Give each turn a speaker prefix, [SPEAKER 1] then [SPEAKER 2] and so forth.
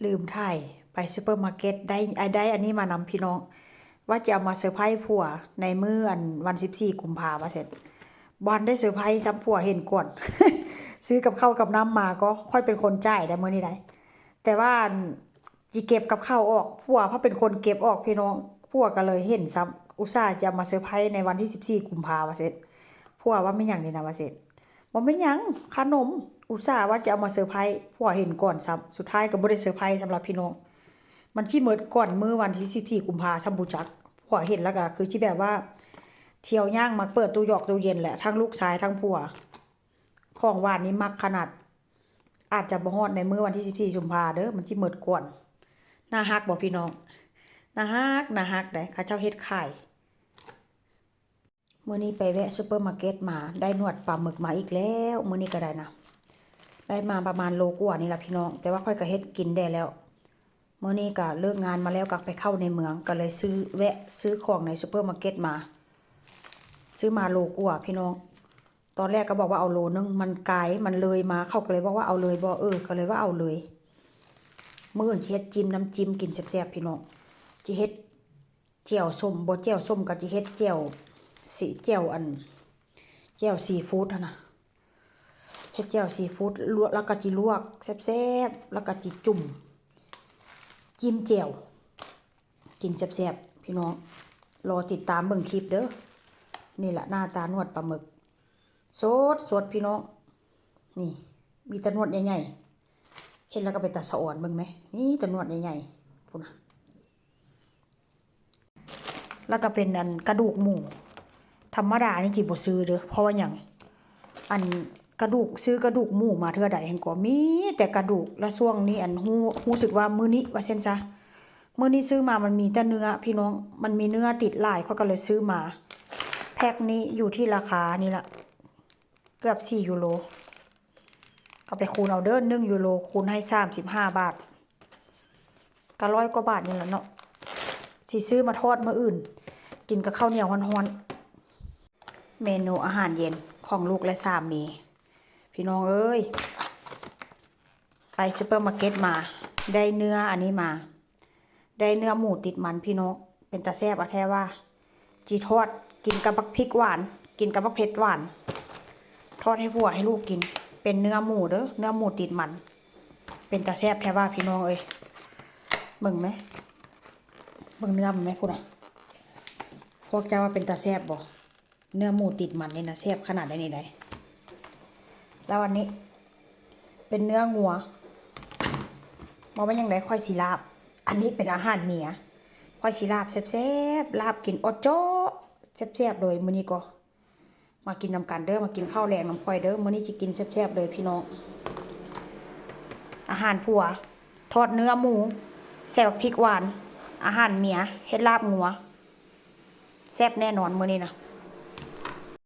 [SPEAKER 1] ลืมถ่ายไปซูเปอร์มาร์เก็ตได้อันนี้มานำพี่น้องว่าจะเอามาเซอร์ไพรส์ผัวในมื้อวัน14กุมภาพันธ์ว่าเสร็จบอลได้เซอร์ไพรส์ซ้ำผัวเห็นก่อน ซื้อกับข้าวกับน้ำมาก็ค่อยเป็นคนจ่ายได้มื้อนี้ได้แต่ว่าสิเก็บกับข้าวออกผัวเพราะเป็นคนเก็บออกพี่น้องผัวก็เลยเห็นซ้ำอุตส่าห์จะมาเซอร์ไพรส์ในวันที่14กุมภาพันธ์ว่าเสร็จผัวว่าไม่หยังนี่นะว่าเสร็จบ่แม่นหยังขนมอุตส่าห์ว่าจะเอามาเซอร์ไพรส์ผัวเห็นก่อนซ้ำสุดท้ายก็บ่ได้เซอร์ไพรส์สำหรับพี่น้องมันสิหมดก่อนมื้อวันที่14กุมภาพันธ์ซ้ำบ่จักผัวเห็นแล้วก็คือสิแบบว่าเที่ยวย่างมาเปิดตู้หยอกตู้เย็นแหละทั้งลูกชายทั้งผัวของหวานนี่มักขนาดอาจจะบ่ฮอดในมื้อวันที่14กุมภาพันธ์เด้อมันสิหมดก่อนน่าฮักบ่พี่น้องน่าฮักได้เขาเจ้าเฮ็ดขายมื้อนี้ไปแวะซุปเปอร์มาร์เก็ตมาได้หนวดปลาหมึกมาอีกแล้วมื้อนี้ก็ได้นะได้มาประมาณโลกว่านี่ล่ะพี่น้องแต่ว่าค่อยก็เฮ็ดกินได้แล้วมื้อนี้ก็เลิกงานมาแล้วก็ไปเข้าในเมืองก็เลยแวะซื้อของในซุปเปอร์มาร์เก็ตมาซื้อมาโลกว่าพี่น้องตอนแรกก็บอกว่าเอาโลนึงมันไกลมันเลยมาเขาก็เลยบอกว่าเอาเลยบ่ก็เลยว่าเอาเลยมื้ออื่นสิเฮ็ดจิ้มน้ำจิ้มกินแซ่บๆพี่น้องสิเฮ็ดแจ่วส้มบ่แจ่วส้มก็สิเฮ็ดแจ่วแจ่วซีฟู้ดนะเฮ็ดแจ่วซีฟู้ดลวกแล้วก็สิลวกแซ่บๆแล้วก็สิจุ่มจิ้มแจ่วกินแซ่บๆพี่น้องรอติดตามเบิ่งคลิปเด้อนี่ล่ะหน้าตาหนวดปลาหมึกสดพี่น้องนี่มีแต่หนวดใหญ่ๆเห็นแล้วก็เป็นตาสะอ่อนเบิ่งไหมนี่แต่หนวดใหญ่ๆพุ่นน่ะแล้วก็เป็นกระดูกหมูธรรมดานี่กินบ่ซื้อเด้อเพราะว่าหยังกระดูกซื้อกระดูกหมูมาเทื่อใดแห่งก็มีแต่กระดูกและช่วงนี้รู้สึกว่ามื้อนี้ว่าเช่นซะมื้อนี้ซื้อมามันมีแต่เนื้อพี่น้องมันมีเนื้อติดหลายเขาก็เลยซื้อมาแพ็คนี้อยู่ที่ราคานี่ล่ะเกือบ4 ยูโรก็ไปคูณเอาเด้อ1 ยูโรคูณให้35 บาทก็100 กว่าบาทนี่แหละเนาะสิซื้อมาทอดมื้ออื่นกินกับข้าวเหนียวร้อนๆเมนูอาหารเย็นของลูกและสามีพี่น้องเอ้ยไปซุปเปอร์มาร์เก็ตมาได้เนื้ออันนี้มาได้เนื้อหมูติดมันพี่น้องเป็นตาแซ่บแท้ว่าจีทอดกินกับบักพริกหวานกินกับบักเผ็ดหวานทอดให้ผัวให้ลูกกินเป็นเนื้อหมูเด้อเนื้อหมูติดมันเป็นตาแซ่บแท้ว่าพี่น้องเอ้ยเบิ่งไหมเบิ่งเนื้อมันไหมพูดน่ะพวกเจ้าว่าเป็นตาแซ่บบ่เนื้อหมูติดมันนี่นะแซ่บขนาดไหนนี่ได้แล้ววันนี้เป็นเนื้องัวบ่แม่นยังไดค่อยสิลาบอันนี้เป็นอาหารเมียค่อยสิลาบแซ่บๆลาบกินอดจ้อแซ่บๆเลยมื้อนี้ก็มากินนำกันเด้อมากินข้าวแรงน้ำค่อยเด้อมื้อนี้สิกินแซ่บๆเลยพี่น้องอาหารผัวทอดเนื้อหมูแซ่บพริกหวานอาหารเมียเฮ็ดลาบงัวแซ่บแน่นอนมื้อนี้นะ